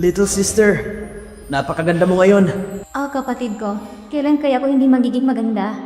Little sister, napakaganda mo ngayon. Kapatid ko, kailan kaya ako hindi magiging maganda?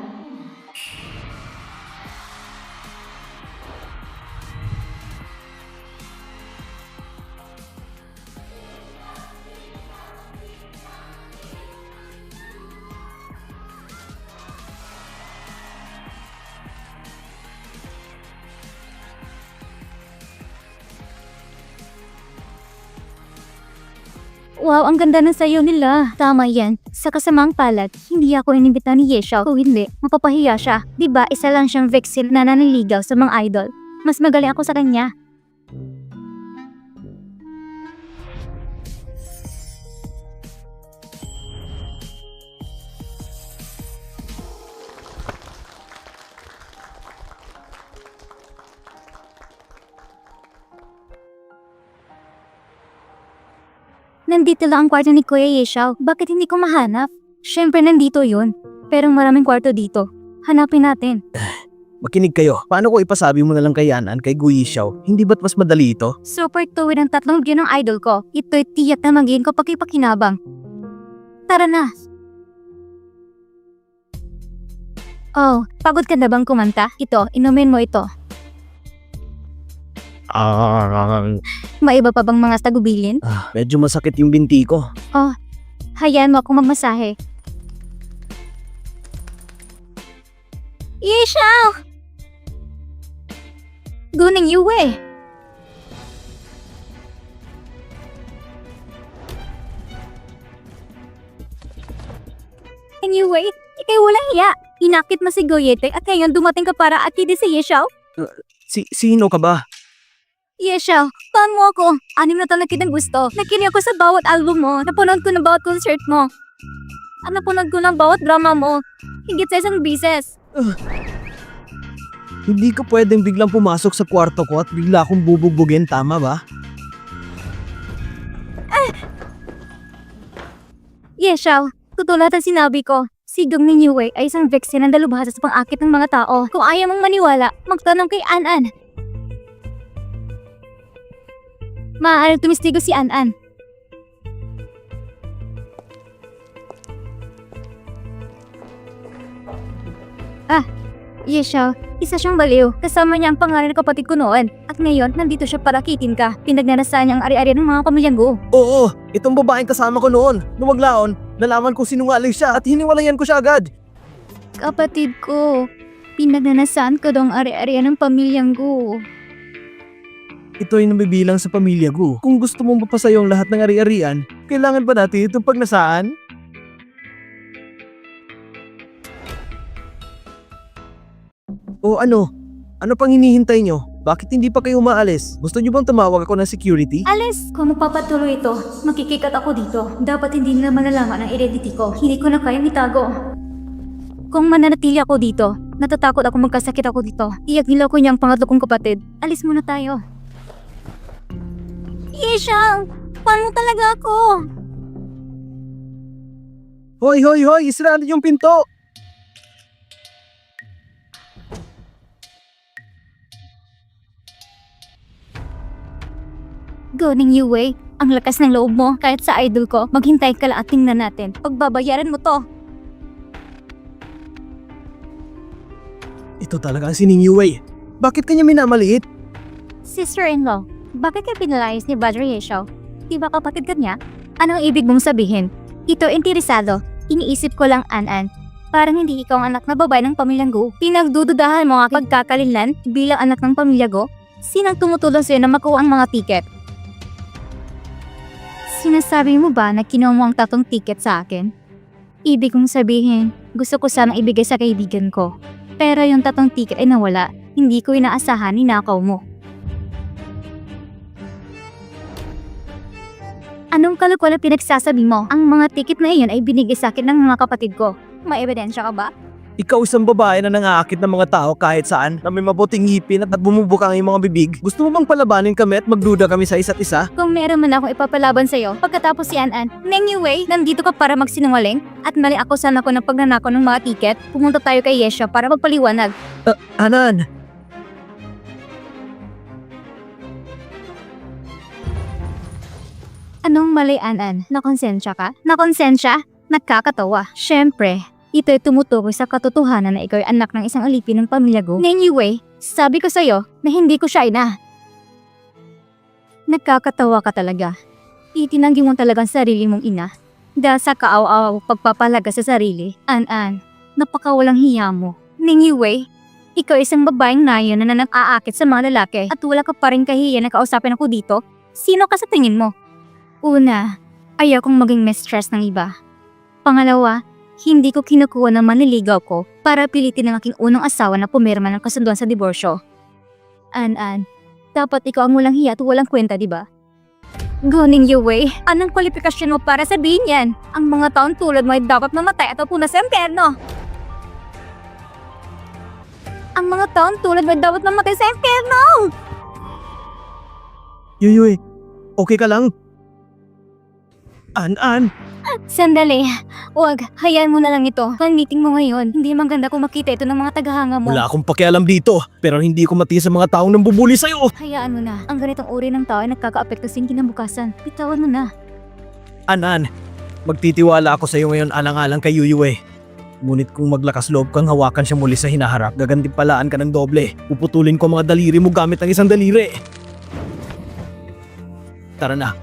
Wow, ang ganda ng sayo nila. Tama yan. Sa kasamang palad, hindi ako inimbita ni Yeshao. Kung hindi, mapapahiya siya. Diba, isa lang siyang vexil na nananiligaw sa mga idol. Mas magaling ako sa kanya. Nandito lang ang kwarto ni Kuya Yeshao. Bakit hindi ko mahanap? Siyempre nandito yun. Pero maraming kwarto dito. Hanapin natin. Makinig kayo. Paano ko ipasabi mo na lang kay Yanan, kay Guyi Xiao? Hindi ba't mas madali ito? Super tuwid ang tatlong view ng idol ko. Ito'y tiyak na magiging kapag-ipakinabang. Tara na. Oh, pagod ka na bang kumanta? Ito, inumin mo ito. May iba pa bang mga tagubilin? Medyo masakit yung binti ko. Hayaan mo akong magmasahe. Yeshao! Guning Yue! Anyway, ikay walang iya. Inakit mo si Goyete at ngayon dumating ka para akidi si Yeshao? Sino ka ba? Yeshao, paano mo ako? 6 na taon na kitang gusto. Nakinig ako sa bawat album mo. Napanood ko ng bawat concert mo. At napanood ko ng bawat drama mo. Higit sa isang bises. Hindi ka pwedeng biglang pumasok sa kwarto ko at bigla akong bubugbugin, tama ba? Yeshao, tutulad ang sinabi ko. Si Gong ni Yue ay isang vexin ng dalubhasa sa pang-akit ng mga tao. Kung ayaw mong maniwala, magtanong kay An-An. Maaaring tumistigo si An-An. Yeshao, isa siyang baliw. Kasama niya ang pangalan ng kapatid ko noon. At ngayon, nandito siya para kitin ka. Pinagnanasahan niya ang ari-ari ng mga pamilyang Gu. Oo, itong babaeng kasama ko noon. Lumaglaon, nalaman kong sinungaling siya at hiniwalayan ko siya agad. Kapatid ko, pinagnanasahan ko daw ang ari-arian ng pamilyang Gu. Ito ay nabibilang sa pamilya ko. Kung gusto mong mapasayo ang lahat ng ari-arian, kailangan ba natin itong pagnasaan? O ano? Ano pang hinihintay nyo? Bakit hindi pa kayo umaalis? Gusto nyo bang tumawag ako ng security? Alis! Kung magpapatuloy ito, makikikat ako dito. Dapat hindi nila malalaman ang identity ko. Hindi ko na kayang itago. Kung mananatili ako dito, natatakot ako magkasakit ako dito. Iyak nila ko niya ang pangatlo kong kapatid. Alis muna tayo. Yeshao! Paano talaga ako? Hoy, hoy, hoy! Isarado yung pinto! Goning Yue, ang lakas ng loob mo. Kahit sa idol ko, maghintay ka lang at tingnan natin. Pagbabayaran mo to. Ito talaga ang sining Yue. Bakit kanya minamaliit? Sister-in-law, bakit ka pinalayas ni Badger Yeshao? Di ba kapatid ka niya? Anong ibig mong sabihin? Ito interesado. Iniisip ko lang An-An. Parang hindi ikaw ang anak na babae ng pamilyang Gu. Pinagdududahan mo ang aking pagkakalinlan bilang anak ng pamilya Gu? Sinang tumutulong sa'yo na makuha ang mga tiket? Sinasabi mo ba na kinuha mo ang 3 tiket sa akin? Ibig kong sabihin, gusto ko sanang ibigay sa kaibigan ko. Pero yung 3 tiket ay nawala. Hindi ko inaasahan, ninakaw mo. Anong kalukulan pinagsasabi mo? Ang mga tiket na iyon ay binigay sa akin ng mga kapatid ko. May ebidensya ka ba? Ikaw isang babae na nangaakit ng mga tao kahit saan, na may mabuting ngipin at bumubuka ang iyong mga bibig. Gusto mo bang palabanin kami at magduda kami sa isa't isa? Kung meron man akong ipapalaban sa'yo, pagkatapos si An-An, anyway, nandito ka para magsinungaling? At mali ako sana ko ng pagnanakaw ng mga tiket, pumunta tayo kay Yeshao para magpaliwanag. Anan? Anong mali, An-an? Nakonsensya ka? Nakonsensya? Nagkakatawa. Siyempre, ito'y tumutukoy sa katotohanan na ikaw ay anak ng isang alipin ng pamilya Go. Anyway, sabi ko sa'yo na hindi ko siya ina. Nagkakatawa ka talaga. Itinanggi mo talagang sarili mong ina. Dahil sa kaaw-aw pagpapalaga sa sarili. An-an, napakawalang hiya mo. Anyway, ikaw isang babaeng nayon na nag-aakit sa mga lalaki at wala ka pa rin kahiya na kausapin ako dito. Sino ka sa tingin mo? Una, ayaw kong maging mistress ng iba. Pangalawa, hindi ko kinukuha ng manliligaw ko para pilitin ng aking unang asawa na pumirma ng kasunduan sa diborsyo. An-an, dapat ikaw ang walang hiya at walang kwenta, di ba? Goning you way, anong kwalifikasyon mo para sabihin yan? Ang mga taon tulad mo ay dapat mamatay at punas sa impyerno. Ang mga taon tulad mo ay dapat mamatay sa impyerno! Yuyuy, okay ka lang? An-an, Sandali, wag, hayaan mo na lang ito. Pan-meeting mo ngayon, hindi maganda kung makita ito ng mga tagahanga mo. wala akong pakialam dito, pero hindi ko matiis sa mga taong nambubuli sa'yo. Hayaan mo na, ang ganitong uri ng tao ay nagkaka-apekto sa kinabukasan. Bitawan mo na. An-an, magtitiwala ako sa'yo ngayon alang-alang kay Yuyuy. Ngunit kung maglakas loob kang hawakan siya muli sa hinaharap, gagantimpalaan ka ng doble. Puputulin ko ang mga daliri mo gamit ang isang daliri. Tara na.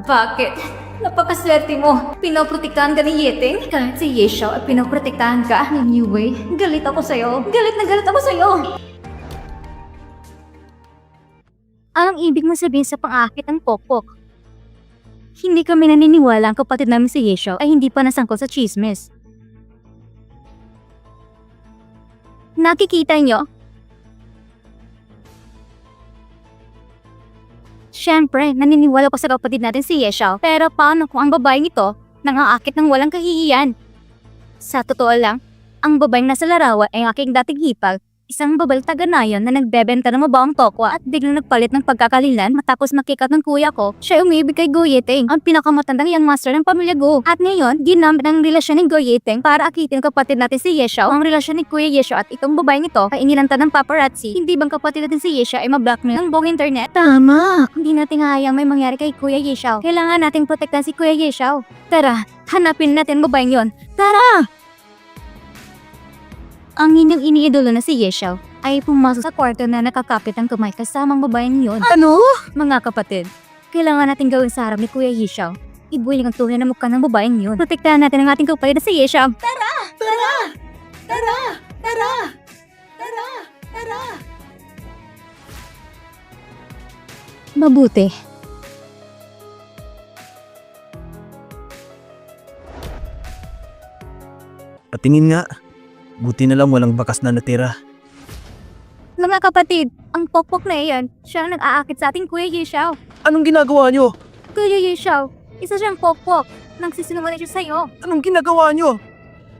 Bakit? Napakaswerte mo. Pinoprotektahan ka ni Yeteng. Kahit si Yeshao ay pinoprotektahan ka ni New Way. Galit ako sa'yo. Galit na galit ako sa'yo. Anong ibig mo sabihin sa pang-akit ng pokpok? Hindi kami naniniwala ang kapatid namin si Yeshao ay hindi pa nasangkot sa chismis. Nakikita nyo? Siyempre, naniniwala ko sa kapatid natin si Yeshao. Pero paano kung ang babaeng ito nangaakit ng walang kahihiyan? Sa totoo lang, ang babaeng nasa larawan ay aking dating hipag. Isang babaeng taga-nayon na nagbebenta ng mabawang tokwa at biglang nagpalit ng pagkakalilan matapos makikat ng kuya ko. Siya ay umibig kay Go Yeteng, ang pinakamatandang young master ng pamilya Go. At ngayon, ginamit ang relasyon ni Go Yeteng para akitin ang kapatid natin si Yeshao. Ang relasyon ni Kuya Yeshao at itong babaeng ito ay inilanta ng paparazzi. Hindi bang kapatid natin si Yeshao ay ma-blackmail ng buong internet? Tama! Hindi natin hayang may mangyari kay Kuya Yeshao. Kailangan nating protektahan si Kuya Yeshao. Tara, hanapin natin ang babaeng yon. Tara! Ang inyong iniidolo na si Yeshao ay pumasok sa kwarto na nakakapit ang kamay kasamang babaeng yon. Ano? Mga kapatid, kailangan natin gawin sa harap ni Kuya Yeshao. Ibuling ang tunay na mukha ng babaeng yon. Protektahan natin ang ating kapatid na si Yeshao. Tara! Tara! Tara! Tara! Tara! Tara! Mabuti. Patingin nga. Buti na lang walang bakas na natira. Mga kapatid, ang pokpok na iyan, siya ang nag-aakit sa ating Kuya Yeshao. Anong ginagawa nyo? Kuya Yeshao, isa siyang pokpok. Nagsisinungaling siya sa'yo. Anong ginagawa nyo?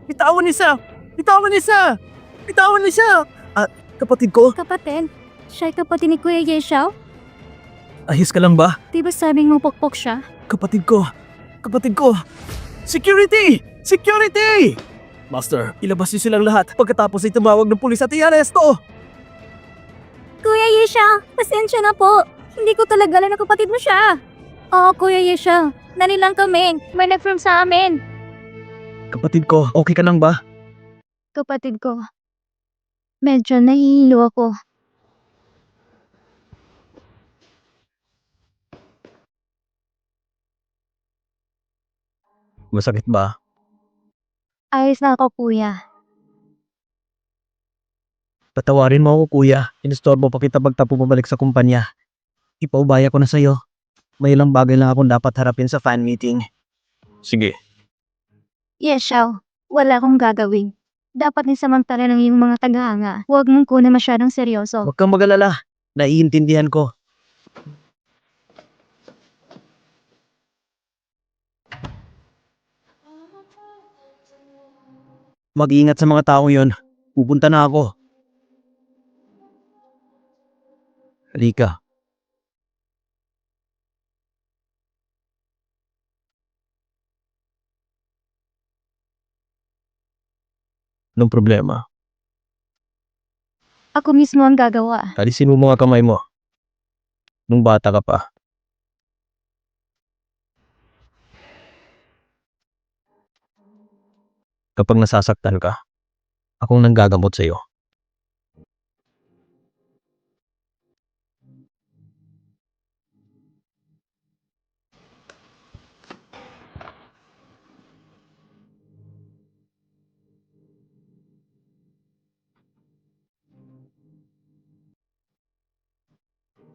Bitawan niya! Bitawan niya! Bitawan niya! Kapatid ko? Kapatid, siya ay kapatid ni Kuya Yeshao? Ayos ka lang ba? Di ba sabing mo pokpok siya? Kapatid ko! Kapatid ko! Security! Security! Master, ilabas niyo silang lahat pagkatapos ay tumawag ng pulis at i-aresto! Kuya Yeshao, pasensya na po. Hindi ko talaga alam na kapatid mo siya. Oo, Kuya Yeshao. Nanilang kami. May nag-firm sa amin. Kapatid ko, okay ka lang ba? Kapatid ko, medyo nahihilo ako. Masakit ba? Ayos na ako, Kuya. Patawarin mo ako, kuya. Inistorbo pa kita pagta pumabalik sa kumpanya. Ipaubaya ko na sa'yo. May ilang bagay lang akong dapat harapin sa fan meeting. Sige. Yeshao, wala akong gagawin. Dapat ni samantala ng iyong mga tagahanga. Huwag mong kunin masyadong seryoso. Huwag kang mag-alala. Naiintindihan ko. Mag-iingat sa mga taong yon. Pupunta na ako. Halika. Anong problema? Ako mismo ang gagawa. Alisin mo mga kamay mo. Nung bata ka pa. Kapag nasasaktan ka, akong nanggagamot sa'yo.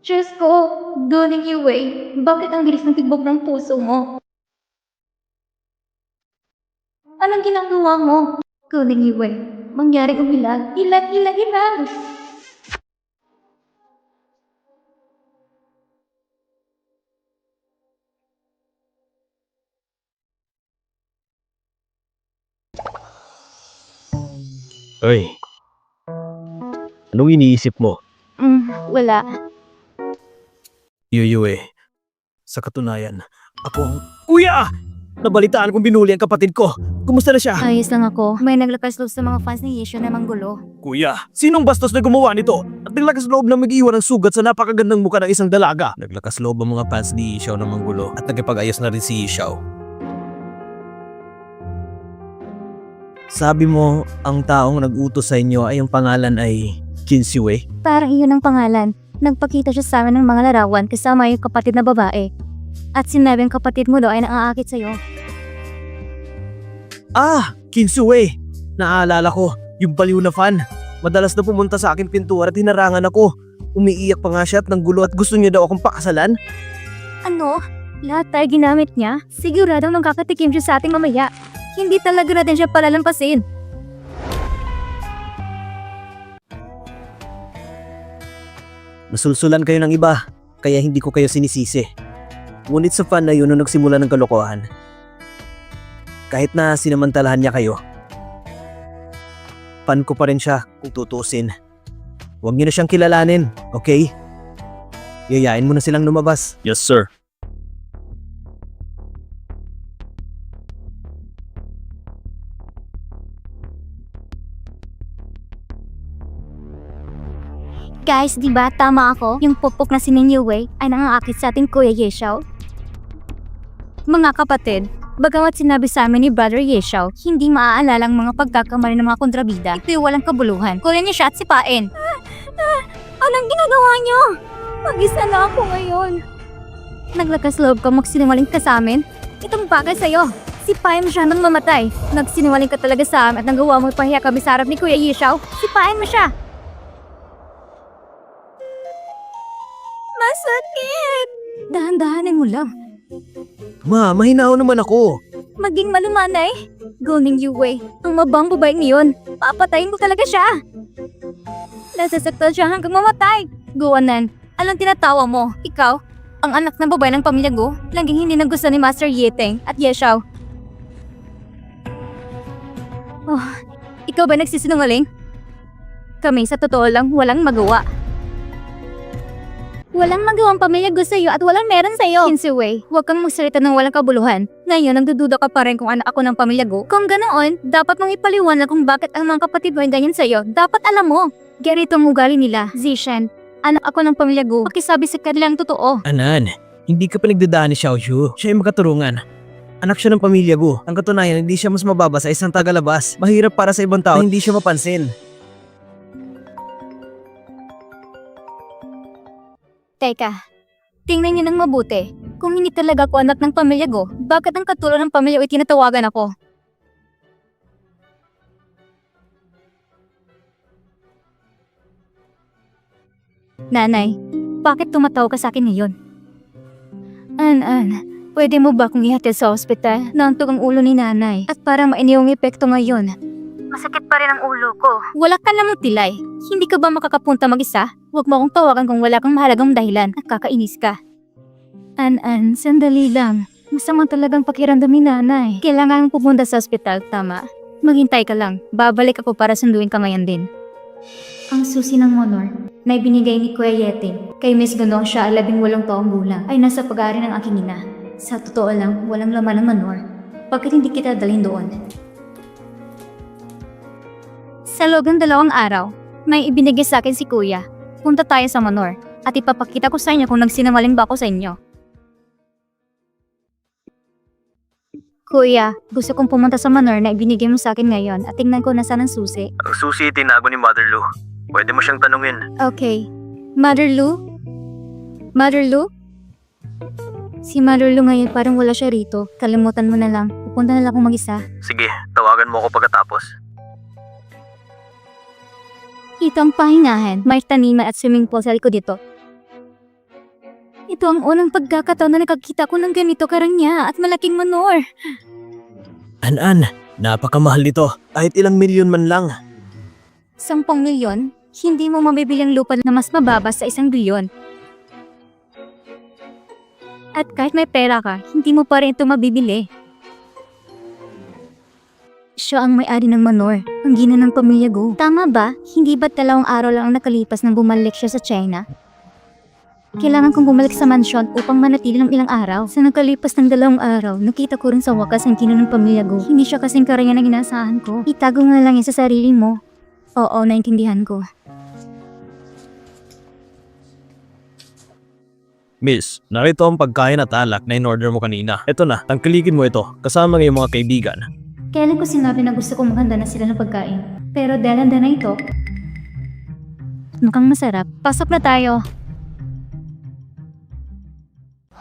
Diyos ko, Doning Yue, bakit ang bilis ng tigbog ng puso mo? Anong ginagawa mo? Doning Yue, mangyaring umilag. Ilag. Oy, anong iniisip mo? Wala. Yuyue, sa katunayan, ako ang... Kuya! Nabalitaan kong binuli ang kapatid ko. Kumusta na siya? Ayos lang ako. May naglakas loob sa mga fans ni Yesho na manggulo. Kuya, sinong bastos na gumawa nito? At naglakas loob na mag-iwan ng sugat sa napakagandang mukha ng isang dalaga. Naglakas loob ang mga fans ni Xiao na manggulo at nagkipag-ayos na rin si Xiao. Sabi mo, ang taong nag-utos sa inyo ay ang pangalan ay Kinsue? Parang iyon ang pangalan. Nagpakita siya sa amin ng mga larawan kasama yung kapatid na babae. At sinabing kapatid mo daw ay naaakit sa'yo. Ah, Kinsue! Naaalala ko, yung baliw na fan. Madalas na pumunta sa akin pintuan at hinarangan ako. Umiiyak pa nga siya at nanggulo at gusto niya daw akong pakasalan. Ano? Lahat tayo ginamit niya? Siguradong magkakatikim siya sa ating mamaya. Hindi talaga natin siya palalampasin. Nasulsulan kayo ng iba, kaya hindi ko kayo sinisisi. Ngunit sa fan na yun nung nagsimula ng kalokohan, kahit na sinamantalahan niya kayo, fan ko pa rin siya kung tutusin. Huwag niyo na siyang kilalanin, okay? Yayain mo na silang lumabas. Yes, sir. Guys, di ba tama ako? Yung pupok na si Yue ay nangaakit sa ating Kuya Yeshao? Mga kapatid, bagamat sinabi sa amin ni Brother Yeshao, hindi maaalala ang mga pagkakamali ng mga kontrabida. Ito'y walang kabuluhan. Kunin niyo siya at sipain. Anong ginagawa niyo? Mag-isa na ako ngayon. Naglakas loob ka magsinungaling ka sa amin? Itong bagay sa'yo. Sipain mo siya nang mamatay. Nagsinungaling ka talaga sa amin at nagawa mo pahiya kami sa harap ni Kuya Yeshao. Sipain mo siya. Masakit! Dahan-dahanin mo lang. Ma, mahinaw naman ako. Maging malumanay. Golden Yue, ang mabang babae ngayon. Papatayin ko talaga siya. Nasasaktan siya hanggang mamatay. Guwanan, anong tinatawa mo? Ikaw, ang anak ng babae ng pamilya ko, laging hindi nagustuhan ni Master Yeteng at Yeshao. Oh, ikaw ba nagsisinungaling? Kami sa totoo lang walang magawa. Walang magawang pamilya ko sa'yo at walang meron sa'yo. Kinsue, huwag kang magsalita ng walang kabuluhan. Ngayon, nagdududa ka pa rin kung anak ako ng pamilya ko. Kung ganoon, dapat mong ipaliwanag kung bakit ang mga kapatid mo ay ganyan sa'yo. Dapat alam mo. Ganito ang ugali nila. Zishan, anak ako ng pamilya ko. Pakisabi sa kanilang totoo. Anan, hindi ka pinagdadaan ni Xiaoyu. Siya ay makaturungan. Anak siya ng pamilya ko. Ang katunayan, hindi siya mas mababa sa isang tagalabas. Mahirap para sa ibang tao na hindi siya mapansin. Teka, tingnan niyo ng mabuti. Kung hindi talaga ako anak ng pamilya ko, bakit ang katulad ng pamilya ko ay tinatawagan ako? Nanay, bakit tumataw ka sa akin ngayon? An, pwede mo ba akong ihatid sa ospital? Naantog ang ulo ni nanay at parang mainiyong epekto ngayon. Masakit pa rin ang ulo ko. Wala ka namang tilay. Hindi ka ba makakapunta mag-isa? Huwag mo akong tawagan kung wala kang mahalagang dahilan. Nakakainis ka. An, sandali lang. Masama talagang pakiramdam ni nanay. Kailangan pupunta sa ospital, tama? Maghintay ka lang. Babalik ako para sunduin ka ngayon din. Ang susi ng honor na ibinigay ni Kuya Yeteng kay Miss Ganong siya ay 18 taong gulang ay nasa pag-aari ng aking ina. Sa totoo lang, walang laman ng manor. Bakit hindi kita dalhin doon? Sa loob ng 2 araw, may ibinigay sa akin si Kuya. Punta tayo sa manor at ipapakita ko sa inyo kung nagsinungaling ba ako sa inyo. Kuya, gusto kong pumunta sa manor na ibinigay mo sa akin ngayon at tingnan ko nasaan ang susi. Ang susi tinago ni Mother Lou. Pwede mo siyang tanungin. Okay. Mother Lou? Mother Lou? Si Mother Lou ngayon parang wala siya rito. Kalimutan mo na lang. Pupunta na lang akong mag-isa. Sige, tawagan mo ako pagkatapos. Ito ang pahingahan. May taniman at swimming pool sa likod dito. Ito ang unang pagkakataon na nakakita ko ng ganito karangya at malaking manor. An, napakamahal nito. Kahit ilang milyon man lang. 10 milyon? Hindi mo mabibili ang lupa na mas mababa sa 1 bilyon. At kahit may pera ka, hindi mo pa rin ito mabibili. Siya ang may-ari ng manor, ang gina ng pamilya Go. Tama ba? Hindi ba't 2 araw lang ang nakalipas nang bumalik siya sa China? Kailangan kong bumalik sa mansyon upang manatili ng ilang araw. Sa nakalipas ng 2 araw, nakita ko rin sa wakas ang gina ng pamilya Go. Hindi siya kasing karanya ng inaasahan ko. Itago nga lang yan sa sarili mo. Oo, naintindihan ko. Miss, narito ang pagkain at alak na in-order mo kanina. Ito na, tangkilikin mo ito. Kasama ng iyong mga kaibigan. Kailan ko sinabi na gusto kong maghanda na sila ng pagkain? Pero dahil handa na ito, mukhang masarap. Pasok na tayo.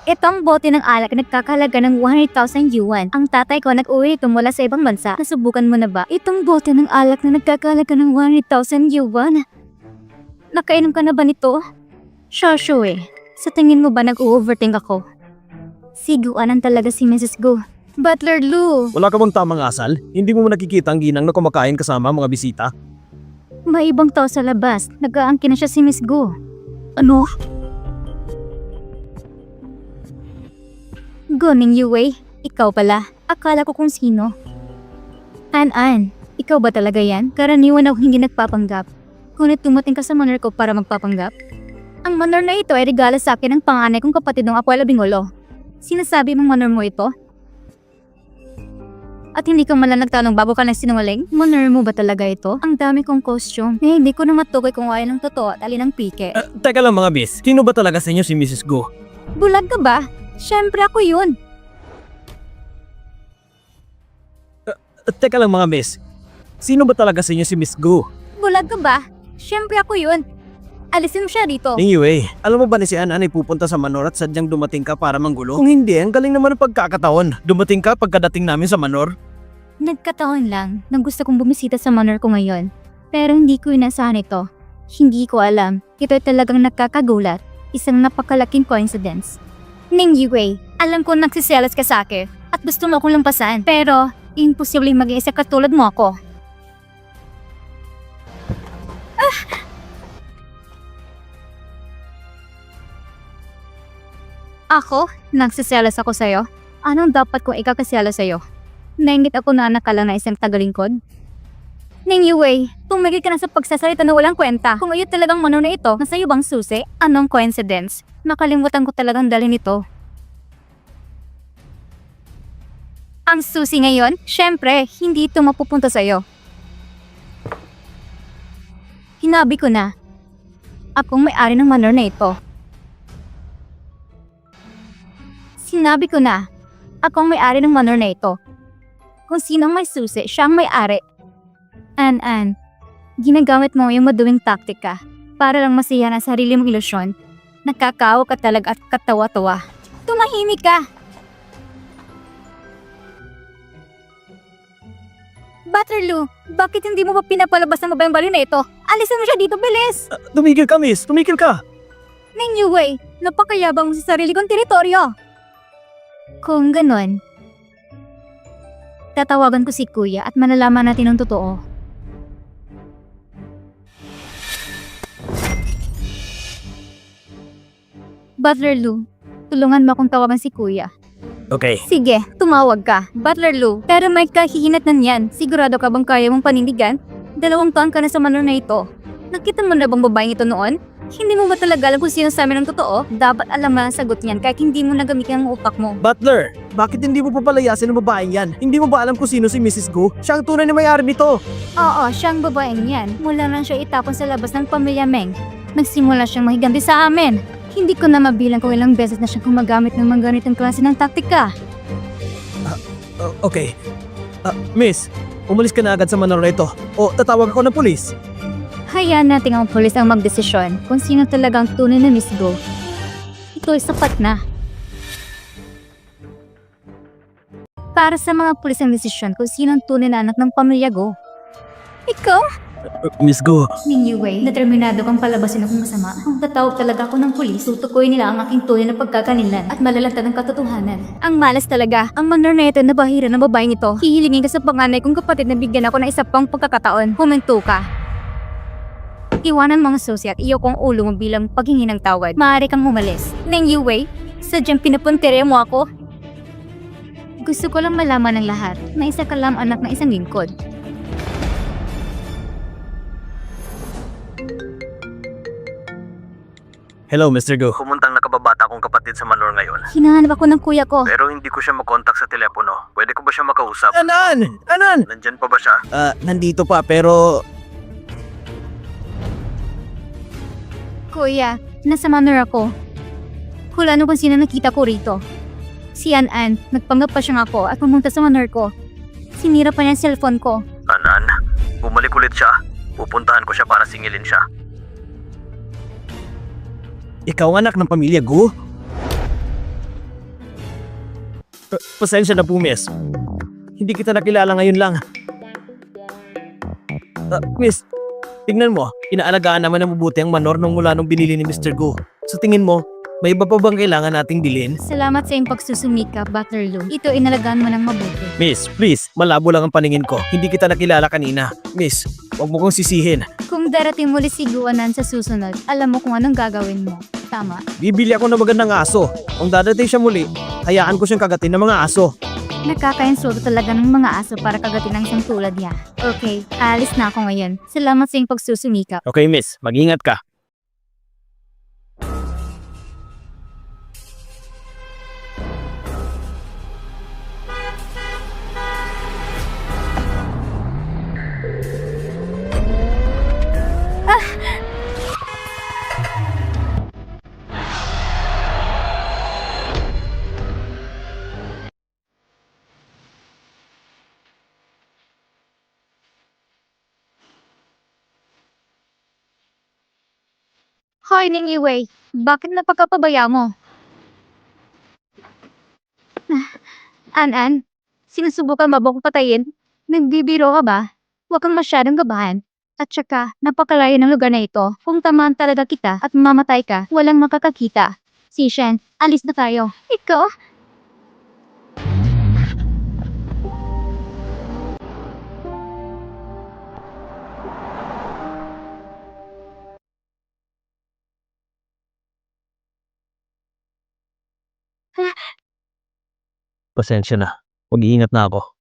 Itong bote ng alak nagkakahalaga ng 100,000 yuan. Ang tatay ko nag-uwi ito mula sa ibang bansa. Nasubukan mo na ba? Itong bote ng alak na nagkakahalaga ng 100,000 yuan. Nakainom ka na ba nito? Shoshu sa tingin mo ba nag-overthink ako? Siguanan talaga si Mrs. Go. Butler Lou! Wala ka bang tamang asal? Hindi mo nakikita ang ginang na kumakain kasama mga bisita? May ibang tao sa labas. Nag-aangkin na siya si Miss Go. Ano? Goning Yue, ikaw pala. Akala ko kung sino. An, ikaw ba talaga yan? Karaniwan ako hindi nagpapanggap. Ngunit tumating ka sa manor ko para magpapanggap. Ang manor na ito ay regalo sa akin ng panganay kong kapatid ng Abuelo Bingolo. Sinasabi mong manor mo ito? At hindi ka malang nagtanong bago ka nagsinungaling? Manor mo ba talaga ito? Ang dami kong costume. Hindi ko na matukoy kung alin ang totoo at alin ang pike. Teka lang mga miss, sino ba talaga sa inyo si Mrs. Go? Bulag ka ba? Siyempre ako yun. Teka lang mga miss, sino ba talaga sa inyo si Miss Go? Bulag ka ba? Siyempre ako yun. Alisin mo siya dito. Anyway, alam mo ba ni si An ay pupunta sa manor at sadyang dumating ka para manggulo? Kung hindi, ang galing naman ng pagkakataon. Dumating ka pagkadating namin sa manor. Nagkataon lang nang gusto kong bumisita sa manor ko ngayon. Pero hindi ko inasahan ito. Hindi ko alam. Ito'y talagang nakakagulat. Isang napakalaking coincidence. Ning Yue, alam ko nagsiselos ka sa akin at gusto mo akong lampasan. Pero, imposibleng mag-iisa katulad mo ako. Ako? Nagsiselos ako sa'yo? Anong dapat kong ikakaselos sa'yo? Nainggit ako na anak ka lang na isang tagalingkod? Ning Yue, tumigil ka na sa pagsasalita na walang kwenta. Kung ayun talagang manor na ito, nasa iyo bang susi? Anong coincidence? Nakalimutan ko talagang dalhin ito. Ang susi ngayon? Syempre, hindi ito mapupunta sa'yo. Hinabi ko na. Akong may-ari ng manor na ito. Sinabi ko na. Akong may-ari ng manor na ito. Kung sinong may susi, siya ang may-ari. An, ginagamit mo yung maduwing taktika para lang masiyahan ang sarili mong ilusyon. Nakakaawa ka talaga at katawa-tawa. Tumahimik ka! Butterloo, bakit hindi mo pa pinapalabas ang babayang bali na ito? Alisin mo siya dito, bilis! Tumigil ka miss, tumigil ka! Ning Yue, napakayabang mo sa sarili kong teritoryo. Kung ganon, tatawagan ko si Kuya at malalaman natin ang totoo. Butlerloo, tulungan mo akong tawagan si Kuya. Okay. Sige, tumawag ka. Butlerloo, pero may kahihinatnan yan. Sigurado ka bang kaya mong panindigan? 2 taon ka na sa manor na ito. Nakita mo na bang babaeng ito noon? Hindi mo ba talaga alam kung sino sa amin ang totoo? Dapat alam mo ang sagot niyan kahit hindi mo nagamitin ang utak mo. Butler, bakit hindi mo papalayasin ang babaeng yan? Hindi mo ba alam kung sino si Mrs. Go? Siya ang tunay na may-ari nito. Oo, siyang babaeng yan. Mula nang siya itapon sa labas ng pamilya Meng, nagsimula siyang mahiganti sa amin. Hindi ko na mabilang kung ilang beses na siyang gumagamit ng mga ganitong klase ng taktika. Okay. Miss, umalis ka na agad sa Manor na ito. O tatawag ako ng pulis. Hayaan natin ang pulis ang magdesisyon kung sino talagang tunay na Miss Go. Ito ay sapat na. Para sa mga pulis ang desisyon kung sino ang tunay na anak ng pamilya Go. Ikaw? Miss Go. Ning Yue, determinado kang palabasin akong masama. Kung tatawag talaga ako ng pulis, tutukoy nila ang aking tunay na pagkakanilan at malalantad ang katotohanan. Ang malas talaga, ang Manor na ito na bahira ng babaeng ito. Hihilingin ka sa panganay kong kapatid na bigyan ako ng isa pang pagkakataon. Huminto ka. Iwanan mga susi at iyo kong ulo mo bilang paghingi ng tawad. Maaari kang humalis. Ning Yue, sadyang pinapuntere mo ako. Gusto ko lang malaman ng lahat na isa ka lang anak ng isang lingkod. Hello, Mr. Go. Pumuntang nakababata kong kapatid sa Manor ngayon. Hinahanap ako ng kuya ko. Pero hindi ko siya makontak sa telepono. Pwede ko ba siya makausap? Anan? Nandyan pa ba siya? Nandito pa pero... Kuya, nasa Manor ako. Hulaan mo kung sino nakita ko rito. Si An-An, nagpanggap pa siyang ako at pumunta sa Manor ko. Sinira pa niya ang cellphone ko. Anan? Bumalik ulit siya. Pupuntahan ko siya para singilin siya. Ikaw ang anak ng pamilya Go? Pasensya na po, miss. Hindi kita nakilala ngayon lang. Miss, tingnan mo. Inaalagaan naman ng mabuti ang Manor nung mula nung binili ni Mr. Go. Sa tingin mo, may iba pa bang kailangan nating bilhin? Salamat sa iyong pagsusumika, Butterloo. Ito inalagaan mo ng mabuti. Miss, please, malabo lang ang paningin ko. Hindi kita nakilala kanina. Miss, huwag mo kong sisihin. Kung darating muli si Guanan sa susunod, alam mo kung anong gagawin mo. Tama. Bibili ako ng magandang aso. Kung dadating siya muli, hayaan ko siyang kagatin ng mga aso. Nakakainsulto talaga ng mga aso para kagatin ng isang tulad niya. Okay, alis na ako ngayon. Salamat sa iyong pagsusumika. Okay, miss. Mag-ingat ka. Hoy, Ning Yue, bakit napagkapabaya mo? An-An, sinusubukan ba akong patayin? Nagbibiro ka ba? Huwag kang masyadong gabahan. At saka, napakalayo ng lugar na ito. Kung tamaan talaga kita at mamatay ka, walang makakakita. Si Shen, alis na tayo. Ikaw? Pasensya na. Mag-iingat na ako.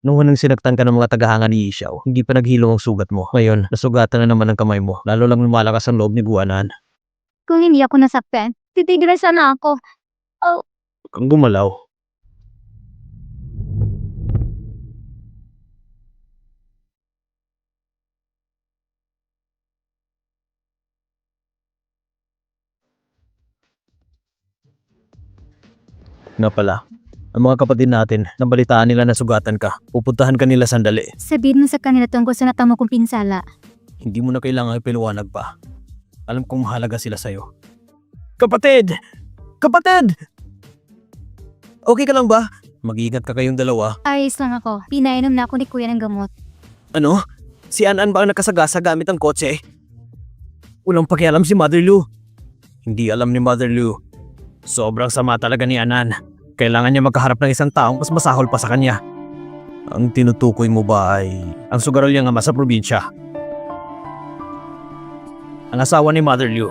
Nung unang sinaktan ka ng mga tagahanga ni Ishaw, hindi pa naghilom ang sugat mo. Ngayon, nasugatan na naman ang kamay mo. Lalo lang lumalakas ang loob ni Guanan. Kung hindi ako nasaktan, titigilan sana ako. Huwag kang gumalaw. Nga pala, ang mga kapatid natin, nabalitaan nila na sugatan ka. Pupuntahan ka nila sandali. Sabihin mo sa kanila tungkol sa natamo kong pinsala. Hindi mo na kailangan ipaliwanag pa. Alam kong mahalaga sila sa'yo. Kapatid! Kapatid! Okay ka lang ba? Mag-iingat ka kayong dalawa. Ayos lang ako. Pinainom na ako ni kuya ng gamot. Ano? Si An-An ba ang nakasagasa gamit ang kotse? Walang pakialam si Mother Lou. Hindi alam ni Mother Lou. Sobrang sama talaga ni An-An. Kailangan niya magkaharap ng isang taong mas masahol pa sa kanya. Ang tinutukoy mo ba ay ang sugarol niyang ama sa probinsya? Ang asawa ni Mother Lou.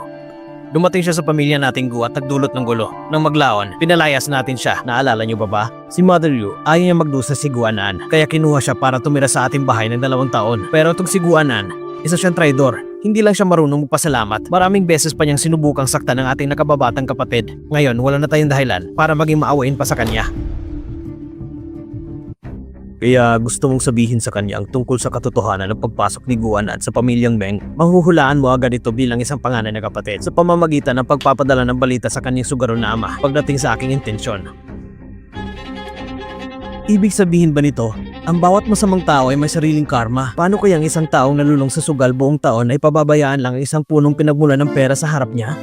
Dumating siya sa pamilya nating Gu at nagdulot ng gulo. Nang maglaon, pinalayas natin siya. Naalala niyo ba ba? Si Mother Lou, ayaw niya magdusa si Guanan. Kaya kinuha siya para tumira sa ating bahay ng 2 taon. Pero itong si Guanan, isa siyang traidor. Hindi lang siya marunong magpasalamat. Maraming beses pa niyang sinubukang saktan ng ating nakababatang kapatid. Ngayon, wala na tayong dahilan para maging maawain pa sa kanya. Kaya gusto mong sabihin sa kanya ang tungkol sa katotohanan ng pagpasok ni Guanan sa pamilyang Meng. Mahuhulaan mo agad ito bilang isang panganay na kapatid sa pamamagitan ng pagpapadala ng balita sa kanyang sugarol na ama pagdating sa aking intensyon. Ibig sabihin ba nito, ang bawat masamang tao ay may sariling karma? Paano kayang isang taong nalulong sa sugal buong taon ay pababayaan lang ang isang punong pinagmulan ng pera sa harap niya?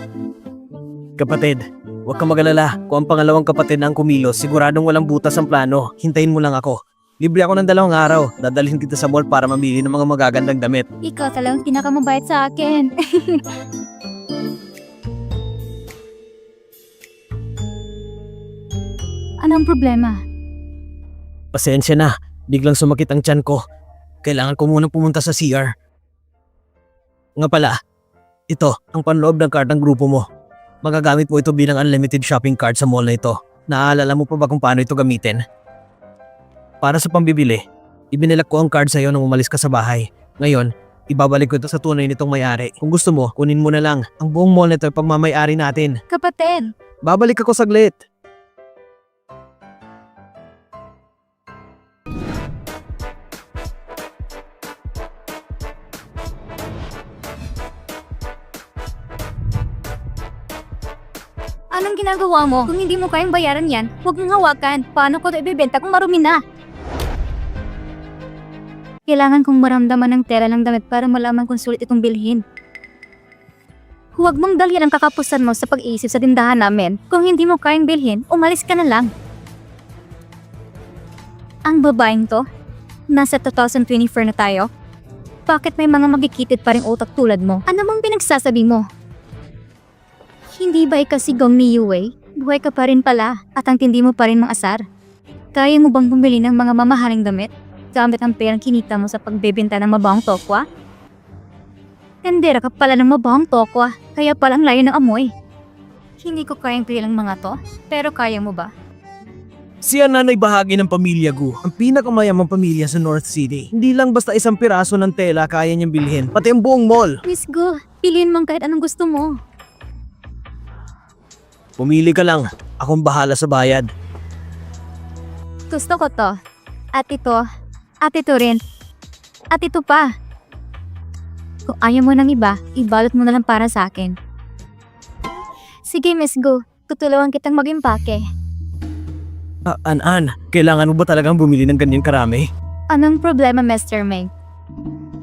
Kapatid, huwag kang mag-alala. Kung ang pangalawang kapatid na ang kumilos, siguradong walang butas ang plano. Hintayin mo lang ako. Libre ako ng 2 araw. Dadalhin kita sa mall para mamili ng mga magagandang damit. Ikaw talagang pinakamabait sa akin. Anong problema? Pasensya na. Biglang sumakit ang tiyan ko. Kailangan ko munang pumunta sa CR. Nga pala, ito ang panloob ng card ng grupo mo. Magagamit mo ito bilang unlimited shopping card sa mall na ito. Naaalala mo pa ba kung paano ito gamitin? Para sa pambibili, ibinilak ko ang card sa iyo nung umalis ka sa bahay. Ngayon, ibabalik ko ito sa tunay nitong may-ari. Kung gusto mo, kunin mo na lang. Ang buong mall nito ay pagmamay-ari natin. Kapatid, Babalik ako saglit. anong ginagawa mo? Kung hindi mo kayang bayaran yan, huwag mong hawakan. Paano ko ito ibibenta kung marumi na? Kailangan kong maramdaman ng tela ng damit para malaman kung sulit itong bilhin. Huwag mong dalhin ang kakapusan mo sa pag-iisip sa tindahan namin. Kung hindi mo kayang bilhin, umalis ka na lang. Ang babaeng to, nasa 2024 na tayo. Bakit may mga magkikitid pa ring utak tulad mo? Ano bang pinagsasabi mo? Hindi ba ikaw si Gong ni Yue? Buhay ka pa rin pala at ang tindi mo pa rin mga asar. Kaya mo bang bumili ng mga mamahaling damit? Gamit ang perang kinita mo sa pagbebenta ng mabahong tokwa? Tendera ka pala ng mabahong tokwa, kaya palang layo ng amoy. Hindi ko kayang pilang mga to, pero kaya mo ba? Si Anan ay bahagi ng pamilya Gu, ang pinakamayamang pamilya sa North City. Hindi lang basta isang piraso ng tela kaya niyang bilhin, pati ang buong mall. Miss Gu, piliin mo kahit anong gusto mo. Pumili ka lang, akong bahala sa bayad. Gusto ko to. At ito rin. At ito pa. Kung ayaw mo ng iba, ibalot mo na lang para sa akin. Sige, Miss Gu. Tutulungan kitang mag-impake. An, kailangan mo ba talagang bumili ng ganyan karami? Anong problema, Mr. Meng?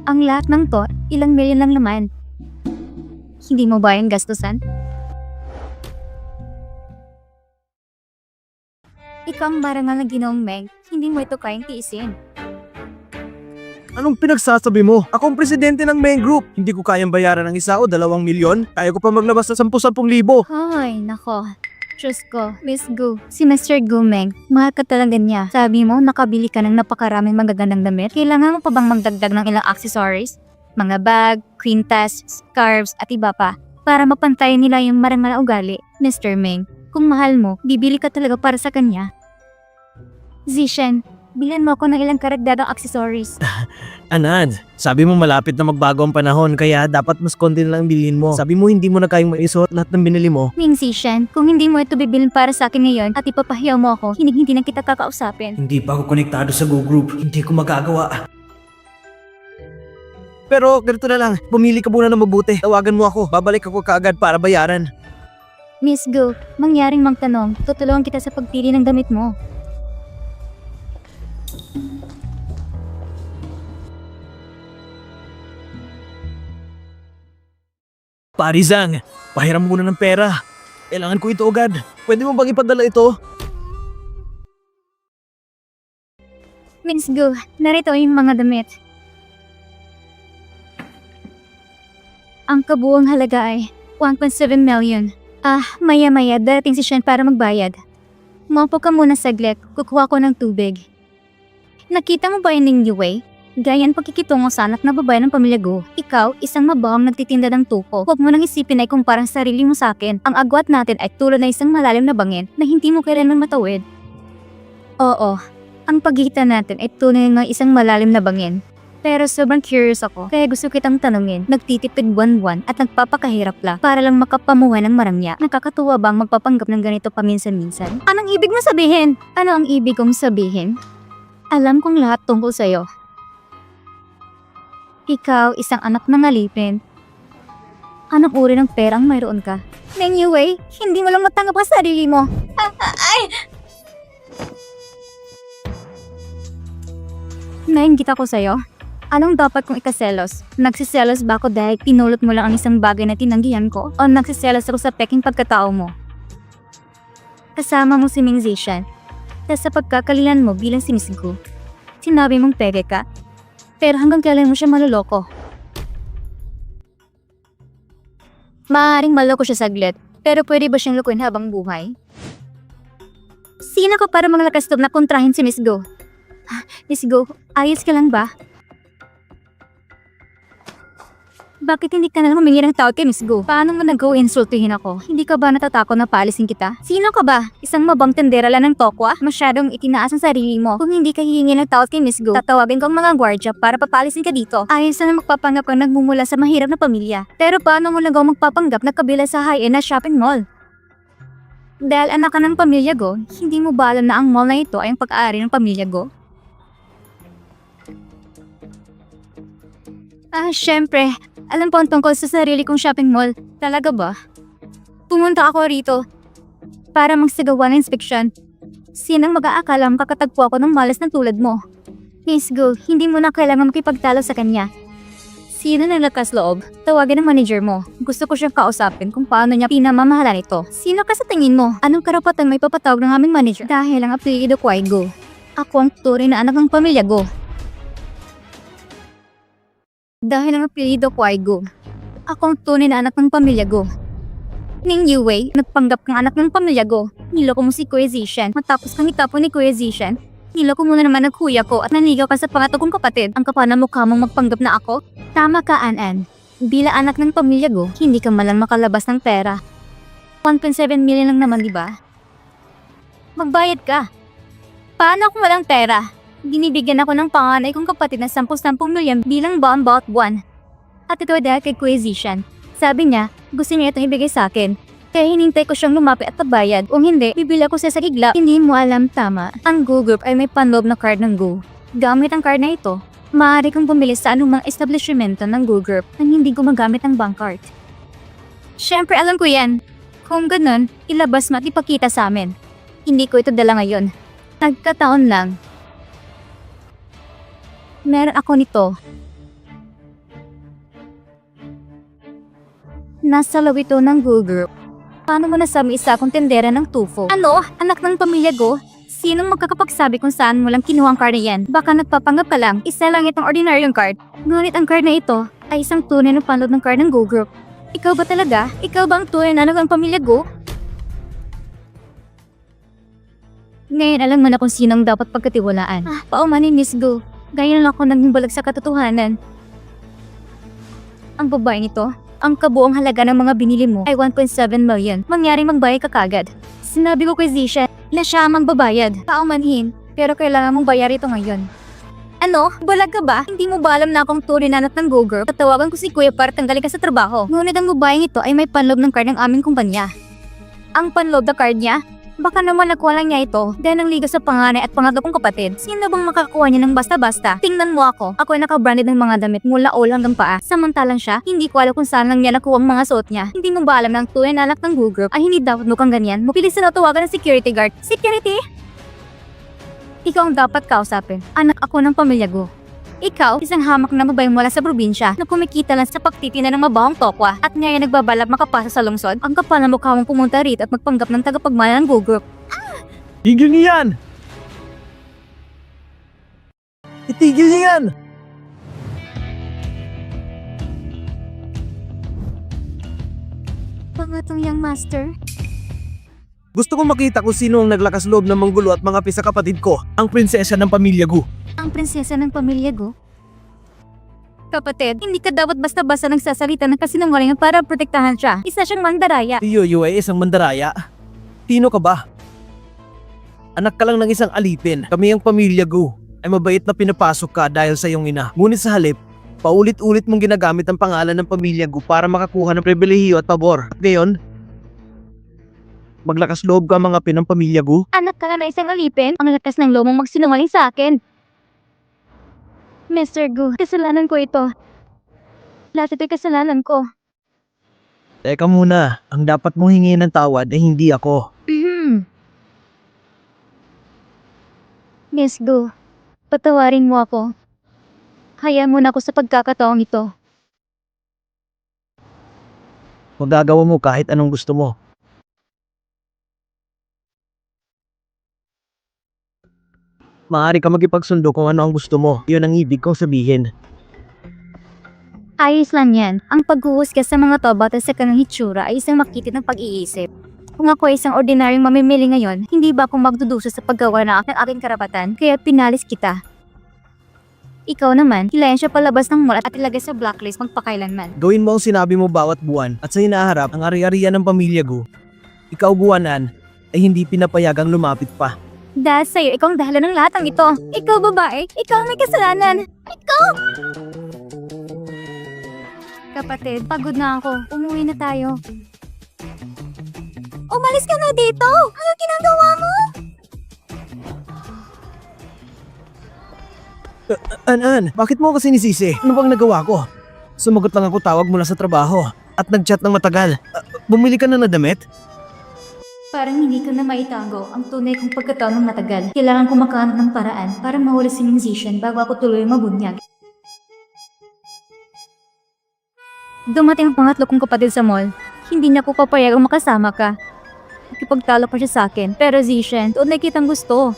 Ang lahat ng to, ilang milyon lang naman. Hindi mo ba yung gastusan? Ikaw ang barangal na Ginoong Meng, hindi mo ito kayang tiisin. Anong pinagsasabi mo? Ako ang presidente ng main group. Hindi ko kayang bayaran ng 1 o 2 milyon. Kaya ko pa maglabas ng 10,000. Ay, nako. Diyos ko, Miss Gu, si Mr. Gu Meng, mahal ka talaga niya. Sabi mo, nakabili ka ng napakaraming magagandang damit. Kailangan mo pa bang magdagdag ng ilang accessories? Mga bag, quintas, scarves, at iba pa. Para mapantayan nila yung marangal na ugali. Mr. Meng, kung mahal mo, bibili ka talaga para sa kanya. Zishen, bilhan mo ako ng ilang karagdagang accessories. Anan, sabi mo malapit na magbago ang panahon kaya dapat mas konti na lang bilhin mo. Sabi mo hindi mo na kayang maisuot lahat ng binili mo. Ming Zishen, kung hindi mo ito bibilin para sa akin ngayon at ipapahiyaw mo ako, hindi na kita kakausapin. Hindi pa ako konektado sa Go Group. Hindi ko magagawa. Pero ganito na lang, pumili ka muna ng mabuti. Tawagan mo ako, babalik ako kaagad para bayaran. Miss Gu, mangyaring magtanong, tutulungan kita sa pagpili ng damit mo. Parizang, pahiram muna ng pera. Kailangan ko ito agad. Pwede mo bang ipadala ito? Miss Gu, narito yung mga damit. Ang kabuang halaga ay 1.7 million. Maya-maya darating si Shen para magbayad. Maupo ka muna saglit, kukuha ko ng tubig. Nakita mo ba yun ng Yue? Gaya ang pagkikitungo sa anak na babae ng pamilya Gu. Ikaw, isang mabahong nagtitinda ng tuko. Huwag mo nang isipin ay kung parang sarili mo sa akin. Ang agwat natin ay tulad na isang malalim na bangin na hindi mo kailanman matawid. Oo, ang pagitan natin ay tunay ng isang malalim na bangin. Pero sobrang curious ako, kaya gusto kitang tanungin. Nagtitipid buwan-buwan at nagpapakahirap lang para lang makapamuhay ng maramya. Nakakatuwa bang magpapanggap ng ganito paminsan-minsan? Anong ibig mo sabihin? Ano ang ibig kong sabihin? Alam kong lahat tungkol sa'yo. Ikaw, isang anak ng alipin. Anong uri ng perang mayroon ka? Meng Yue, hindi mo lang matanggap ang sarili mo. Nainggit ako sa'yo. Anong dapat kong ikaselos? Nagsiselos ba ako dahil pinulot mo lang ang isang bagay na tinanggihan ko? O nagsiselos ako sa peking pagkatao mo? Kasama mo si Ming Zishan. Tapos sa pagkakalilan mo bilang si Miss Gu, sinabi mong pege ka. Pero hanggang kailan mo siya maluloko? Maaaring maloko siya saglit, pero pwede ba siyang lukuin habang buhay? Sino ko para mga lakastob na kontrahin si Miss Go? Miss Go, ayos ka lang ba? Bakit hindi ka nalang humingi ng tawad kay Miss Go? Paano mo nag-go insultuhin ako? Hindi ka ba natatakot na paalisin kita? Sino ka ba? Isang mabang tendera lang ng tokwa? Masyadong itinaas ang sarili mo. Kung hindi ka hihingi ng tawad kay Miss Go, tatawagin ko ang mga gwardya para papalisin ka dito. Ayos na magpapanggap kang nagmumula sa mahirap na pamilya. Pero paano mo nagaw magpapanggap na kabila sa high-end na shopping mall? Dahil anak ka ng pamilya Go, hindi mo ba alam na ang mall na ito ay ang pag-aari ng pamilya Go? Syempre. Alam po ang tungkol sa sarili kong shopping mall. Talaga ba? Pumunta ako rito para magsagawa ng inspeksyon. Sinang mag-aakala makakatagpo ako ng malas na tulad mo? Miss Go, hindi mo na kailangan makipagtalo sa kanya. Sino na lakas loob? Tawagin ang manager mo. Gusto ko siyang kausapin kung paano niya pinamamahalan ito. Sino ka sa tingin mo? Anong karapatan may papatawag ng aming manager? Dahil ang apelyido ko ay Go. Ako ang turing na anak ng pamilya Go. Dahil ang apelyido ko ay Go. Ako ang tunay na anak ng pamilya Go. Ning Yue, nagpanggap kang anak ng pamilya Go. Niloko mo si Kuya Zishan. Matapos kang itapon ni Kuya Zishan, niloko mo na naman ang kuya ko at nanligaw ka sa pangatlo kong kapatid. Ang kapal na mukha mong magpanggap na ako? Tama ka, An-An. Bila anak ng pamilya Go, hindi ka malang makalabas ng pera. 1.7 million lang naman, di ba? Magbayad ka. Paano kung walang pera? Binibigyan ako ng panganay kong kapatid na 10-10 milyon bilang buwan bawat buwan. At ito ay dahil kay Kuya Zishan. Sabi niya, gusto niya itong ibigay sa akin. Kaya hinintay ko siyang lumapit at pabayad. Kung hindi, bibili ako siya sa gigla. Hindi mo alam tama. Ang Go Group ay may panloob na card ng Go. Gamit ang card na ito, maaari kang bumili sa anumang establishmento ng Go Group nang hindi gumagamit ng bank card. Siyempre alam ko yan. Kung ganun, ilabas mo at ipakita sa amin. Hindi ko ito dala ngayon. Nagkataon lang. Meron ako nito. Nasa loob ito ng Go Group. Paano mo nasabi isa akong tendera ng tufo? Ano? Anak ng pamilya Go? Sinong magkakapagsabi kung saan mo lang kinuha ang card na yan? Baka nagpapanggap ka lang. Isa lang itong ordinaryong card. Ngunit ang card na ito ay isang tunay na panloob ng card ng Go Group. Ikaw ba talaga? Ikaw ba ang tunay na anak ng pamilya Go? Ngayon alam mo na kung sinong dapat pagkatiwalaan. Paumanin Miss Go. Gaya lang ako nagbalag sa katotohanan. Ang babae nito, ang kabuong halaga ng mga binili mo ay 1.7 million. Mangyaring magbayad ka kagad. Sinabi ko kay Zisha na siya ang magbabayad. Paumanhin, pero kailangan mong bayar ito ngayon. Ano? Balag ka ba? Hindi mo ba alam na akong tunay na anak ng Go Girl? Tatawagan ko si Kuya para tanggalin ka sa trabaho. Ngunit ang babaeng ito ay may panloob ng card ng aming kumpanya. Ang panloob na card niya? Baka naman nakuha lang niya ito dahil nang liga sa panganay at pangatlo kong kapatid. Sino bang makakuha niya ng basta-basta? Tingnan mo ako. Ako ay naka-branded ng mga damit mula ulo hanggang paa. Samantalang siya, hindi ko alam kung saan lang niya nakuha ang mga suot niya. Hindi mo ba alam na ang tunay na anak ng Go Group ay hindi dapat mukhang ganyan? Mabilis na tawagan ng security guard. Security? Ikaw ang dapat kausapin. Anak ako ng pamilya Go. Ikaw, isang hamak na babae mula sa probinsya na kumikita lang sa pagtitina ng mabawang tokwa at ngayon nagbabalak makapasa sa lungsod. Ang kapal na mukha mong pumunta rito at magpanggap ng tagapagmana ng Go Group. Tigil niyo yan! Itigil niyo yan! Pangatong young master? Gusto kong makita kung sino ang naglakas loob ng manggulo at mga pisa kapatid ko, ang prinsesa ng pamilya Gu. Ang prinsesa ng pamilya Go? Kapatid, hindi ka dapat basta-basta nagsasalita ng kasinungalingan para protektahan siya. Isa siyang mandaraya. Si Yoyo ay isang mandaraya. Sino ka ba? Anak ka lang ng isang alipin. Kami ang pamilya Gu ay mabait na pinapasok ka dahil sa iyong ina. Ngunit sa halip, paulit-ulit mong ginagamit ang pangalan ng pamilya Gu para makakuha ng pribilehiyo at pabor. At ngayon, maglakas loob ka mga pinang pamilya Gu. Anak ka na isang alipin. Ang lakas ng loob mong magsinungaling sa akin. Mr. Gu, kasalanan ko ito. Lahat ito'y kasalanan ko. Teka muna, ang dapat mong hingin ng tawad ay hindi ako. Miss Gu, Patawarin mo ako. Hayaan mo na ako sa pagkakataong ito. Magagawa mo kahit anong gusto mo. Maaari ka magipagsundo kung ano ang gusto mo. Yun ang ibig kong sabihin. Ayos lang yan. Ang paghuhusga sa mga to batay sa kanyang hitsura ay isang makitid ng pag-iisip. Kung ako ay isang ordinaryong mamimili ngayon, hindi ba ako magdudusa sa paggawa ng aking karapatan, kaya pinalis kita. Ikaw naman, hilayan siya palabas ng mall at ilagay sa blacklist magpakailanman. Gawin mo ang sinabi mo bawat buwan at sa hinaharap ang ari-arian ng pamilya ko. Ikaw buwanan ay hindi pinapayagang lumapit pa. Dahil sa'yo, ikaw ang dahilan ng lahat ng ito. Ikaw babae, ikaw ang may kasalanan. Ikaw! Kapatid, pagod na ako. Umuwi na tayo. Umalis ka na dito! Ano ginagawa mo? An, bakit mo ako sinisisi? Ano bang nagawa ko? Sumagot lang ako tawag mula sa trabaho at nag-chat ng matagal. Bumili ka na na damit? Parang hindi ko na maitago ang tunay kong pagkataon ng matagal. Kailangan ko makahanap ng paraan para mahuli si musician bago ako tuloy mabunyag. Dumating ang pangatlo kong kapatid sa mall. Hindi niya ko papayagang makasama ka. Nakipagtalo pa siya sa akin. Pero Zishan, tunay kitang gusto.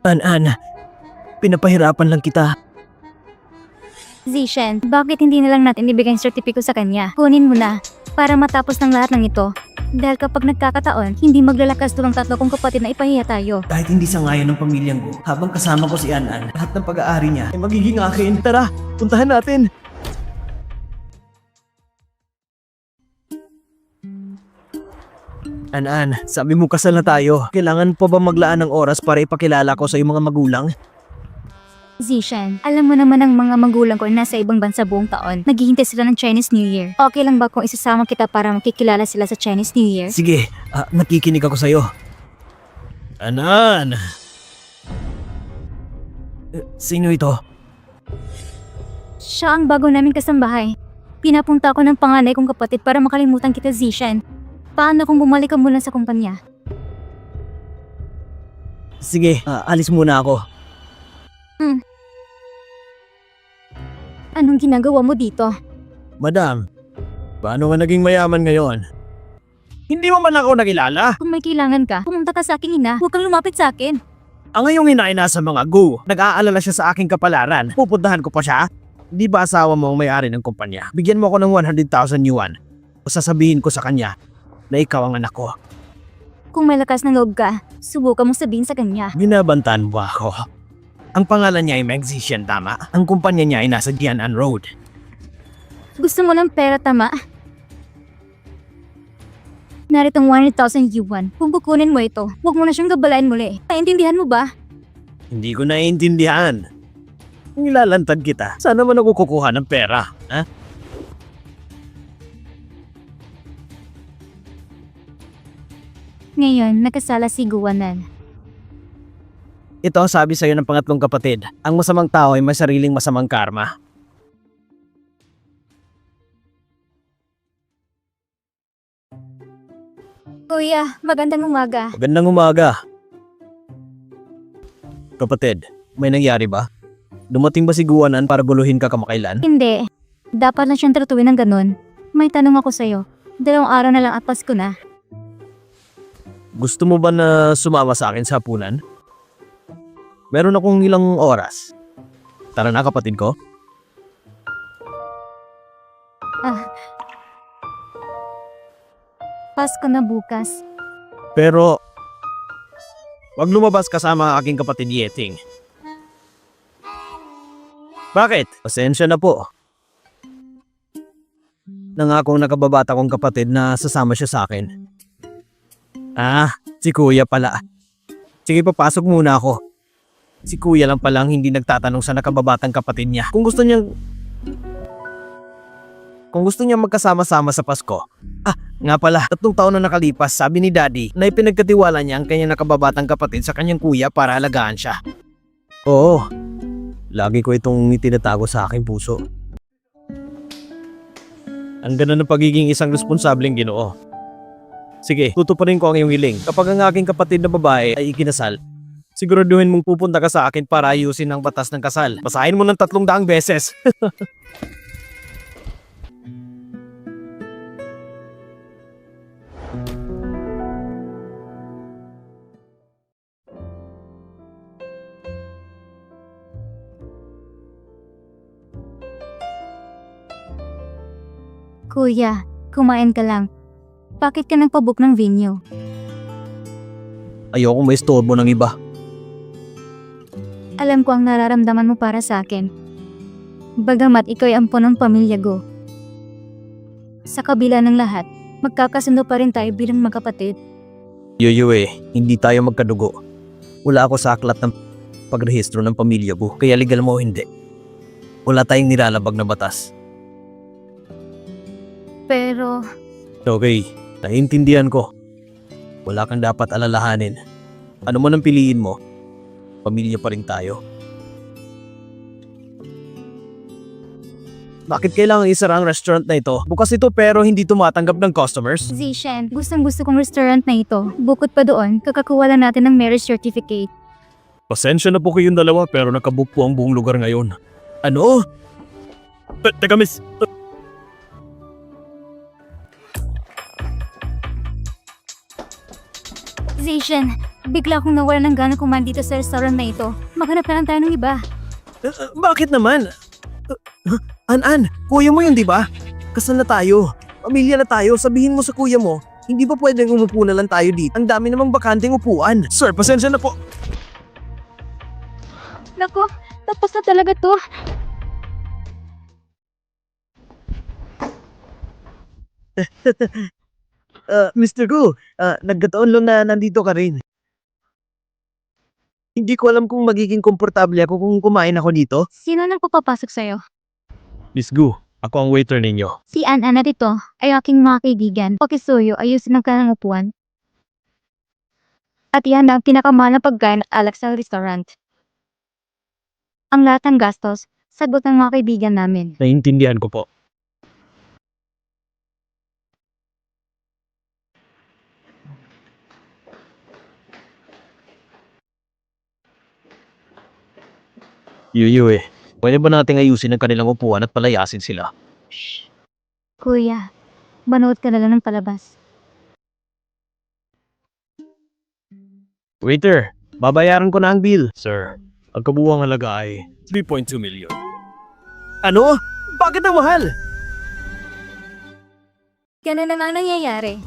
An, pinapahirapan lang kita. Zishan, bakit hindi na lang natin ibigay ang sertipiko sa kanya? Kunin mo na, para matapos ng lahat ng ito. Dahil kapag nagkakataon, hindi maglalakas tulang tatlo kong kapatid na ipahiya tayo. Kahit hindi sangayon ng pamilyang ko, habang kasama ko si An, lahat ng pag-aari niya ay magiging akin. Tara, puntahan natin. An, sabi mo kasal na tayo. Kailangan pa ba maglaan ng oras para ipakilala ko sa iyong mga magulang? Zishan, alam mo naman ang mga magulang ko na nasa ibang bansa buong taon. Naghihintay sila ng Chinese New Year. Okay lang ba kung isasama kita para makikilala sila sa Chinese New Year? Sige, nakikinig ako sa'yo. Anan! Sino ito? Siya ang bago naming kasambahay. Pinapunta ko ng panganay kong kapatid para makalimutan kita, Zishan. Paano kung bumalik ka muna sa kumpanya? Sige, alis muna ako. Anong ginagawa mo dito? Madam, paano nga naging mayaman ngayon? Hindi mo man ako nakilala? Kung may kailangan ka, pumunta ka sa aking ina. Huwag kang lumapit sa akin. Ang iyong ina ay nasa mga go. Nag-aalala siya sa aking kapalaran. Pupuntahan ko pa siya? Di ba asawa mo ang may-ari ng kumpanya? Bigyan mo ako ng 100,000 yuan. O sasabihin ko sa kanya na ikaw ang anak ko. Kung may lakas ng loob ka, subukan mo sabihin sa kanya. Binabantaan mo ako. Ang pangalan niya ay Magician, tama? Ang kumpanya niya ay nasa Jianan Road. Gusto mo ng pera, tama? Naritong 100,000 yuan. Kung kukunin mo ito, huwag mo na siyang gabalain muli. Naintindihan mo ba? Hindi ko naiintindihan. Kung ilalantad kita, saan naman ako kukuha ng pera? Ha? Ngayon, nakasala si Guwanan. Ito ang sabi sa'yo ng pangatlong kapatid. Ang masamang tao ay may sariling masamang karma. Kuya, magandang umaga. Magandang umaga. Kapatid, may nangyari ba? Dumating ba si Guwanan para guluhin ka kamakailan? Hindi. Dapat lang siyang tratuin ng ganun. May tanong ako sa'yo. 2 araw na lang at Pasko na. Gusto mo ba na sumama sa akin sa hapunan? Meron akong ilang oras. Tara na kapatid ko. Pasko na bukas. Pero, wag lumabas kasama ang aking kapatid Yeting. Bakit? Pasensya na po. Nangakong nakababata kong kapatid na sasama siya sa akin. Si kuya pala. Sige, papasok muna ako. Si kuya lang palang hindi nagtatanong sa nakababatang kapatid niya. Kung gusto niya magkasama-sama sa Pasko. Nga pala, 3 taon na nakalipas, sabi ni Daddy na ipinagkatiwala niya ang kanyang nakababatang kapatid sa kanyang kuya para alagaan siya. Oo, lagi ko itong itinatago sa aking puso. Ang ganda ng pagiging isang responsableng Ginoo. Sige, tutuparin ko ang iyong hiling. Kapag ang aking kapatid na babae ay ikinasal, Siguraduhin mong pupunta ka sa akin para ayusin ang batas ng kasal. Basahin mo ng 300 beses. Kuya, kumain ka lang. Bakit ka nagpabook ng venue? Ayoko may istorbo ng iba. Alam ko ang nararamdaman mo para sa akin. Bagamat ikaw'y ampo ng pamilya ko. Sa kabila ng lahat, magkakasundo pa rin tayo bilang magkapatid. Yuyue, hindi tayo magkadugo. Wala ako sa aklat ng pagrehistro ng pamilya ko, kaya legal mo o hindi. Wala tayong nilalabag na batas. Pero, Okay, naiintindihan ko. Wala kang dapat alalahanin. Ano man ang piliin mo, pamilya pa rin tayo. Bakit kailangan isara ang restaurant na ito? Bukas ito pero hindi tumatanggap ng customers. Zishen, gustong-gusto kong restaurant na ito. Bukod pa doon, kakakuha lang natin ng marriage certificate. Pasensya na po kayong dalawa pero nakabook po ang buong lugar ngayon. Ano? Teka miss, Zishen, bigla akong nawala ng gana kumain dito sa restaurant na ito. Maghanap na lang tayo ng iba. bakit naman? An, kuya mo yun di ba? Kasal na tayo. Pamilya na tayo. Sabihin mo sa kuya mo, hindi ba pwedeng umupo na lang tayo dito? Ang dami namang bakanteng upuan. Sir, pasensya na po. Nako, tapos na talaga to. Mr. Gu, nagkataon lang na nandito ka rin. Hindi ko alam kung magiging komportable ako kung kumain ako dito. Sino nang papapasok sa'yo? Miss Gu, ako ang waiter ninyo. Si Ana na dito ay aking mga kaibigan. Pakisuyo, ayusin ang kanang upuan. At yan ang pinakamahal na pagkain at alak sa restaurant. Ang lahat ng gastos, sagot ng mga kaibigan namin. Naiintindihan ko po. Yuyu pwede ba nating ayusin ang kanilang upuan at palayasin sila? Kuya, manood ka na lang ng palabas. Waiter, babayaran ko na ang bill. Sir, ang kabuuang halaga ay 3.2 million. Ano? Bakit ang mahal? Ganun na lang nangyayari.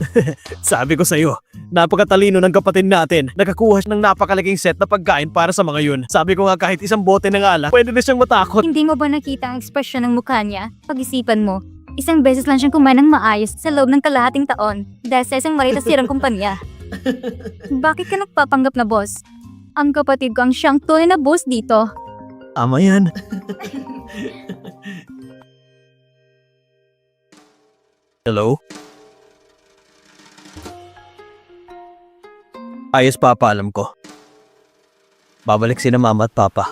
Sabi ko sa'yo, napakatalino ng kapatid natin. Nakakuha siya ng napakalaking set na pagkain para sa mga yun. Sabi ko nga kahit isang bote ng alak, pwede na siyang matakot. Hindi mo ba nakita ang ekspresyon ng mukha niya? Pag-isipan mo, isang beses lang siyang kumain ng maayos sa loob ng kalahating taon dahil sa isang maritasirang kumpanya. Bakit ka nagpapanggap na boss? Ang kapatid ko ang siyang tunay na boss dito. Ama yan. Hello? Ayos papa, alam ko. Babalik sina mama at papa.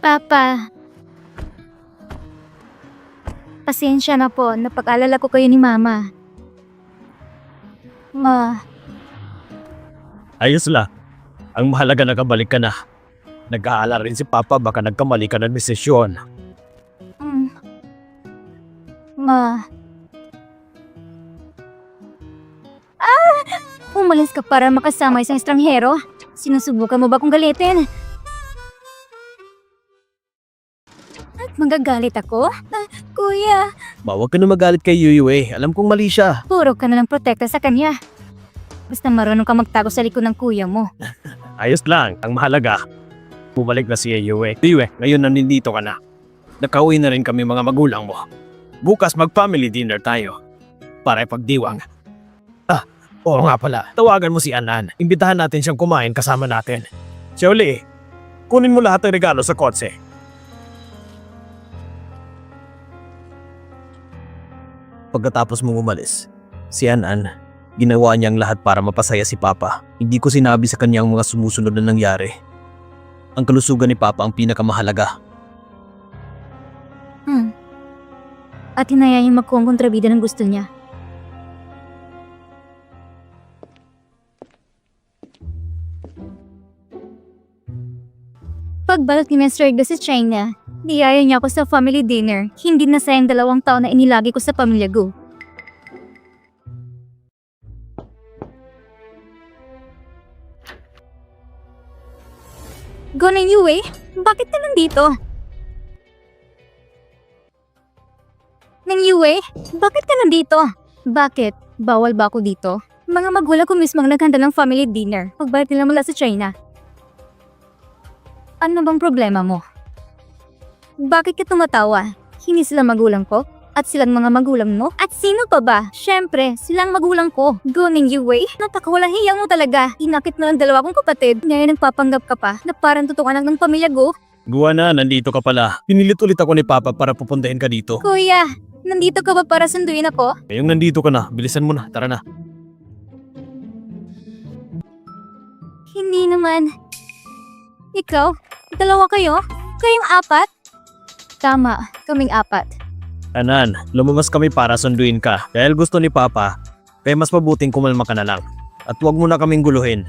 Papa. Pasensya na po, napag-alala ko kayo ni Mama. Ayos la. Ang mahalaga nakabalik ka na. Nag-aalala rin si papa baka nagkamali ka ng desisyon. mm, Ma. Umalis ka para makasama isang estranghero? Sinusubukan mo ba kung galitin? At magagalit ako? Kuya, Huwag ka na magalit kay Yuyue. Alam kong mali siya. puro ka na lang protekta sa kanya. Basta marunong ka magtago sa likod ng kuya mo. Ayos lang. Ang mahalaga, bumalik na si Yuyue. Yuyue, ngayon nandito ka na. Nakauwi na rin kami mga magulang mo. Bukas mag-family dinner tayo. Para ipagdiwang. Oo nga pala. Tawagan mo si Anan. Imbitahan natin siyang kumain kasama natin. Xiaoli, kunin mo lahat ng regalo sa kotse. Pagkatapos mong umalis, si Anan, ginawa niyang lahat para mapasaya si Papa. Hindi ko sinabi sa kanya ang mga sumusunod na nangyari. Ang kalusugan ni Papa ang pinakamahalaga. at hinayaan niyang magkuha ang kontrabida ng gusto niya. Pagbalik ni Mr. Ego sa China, niyaya niya ako sa family dinner. Hindi na sayang 2 taon na inilagi ko sa pamilya Gu. Go na Yue, bakit ka nandito? Nang Yue, bakit ka nandito? Bakit? Bawal ba ako dito? Mga magulang ko mismo ang naghanda ng family dinner. Pagbalik nila mula sa China. Ano bang problema mo? Bakit ka tumatawa? Hindi sila magulang ko? At silang mga magulang mo? At sino pa ba? Syempre, silang magulang ko. Goning Yue, napakawalang hiya mo talaga. Inakit mo ng 2 kong kapatid. Ngayon nagpapanggap ka pa na parang totoong anak ng pamilya Gu. Guana, nandito ka pala. Pinilit ulit ako ni Papa para pupuntahin ka dito. Kuya, nandito ka ba para sunduin ako? Ngayong nandito ka na, bilisan mo na, tara na. Hindi naman. Ikaw? 2 kayo? Kayong 4? Tama, kaming 4. Anan, lumabas kami para sunduin ka. Dahil gusto ni Papa, kaya mas mabuting kumalma ka na lang. At huwag mo na kaming guluhin.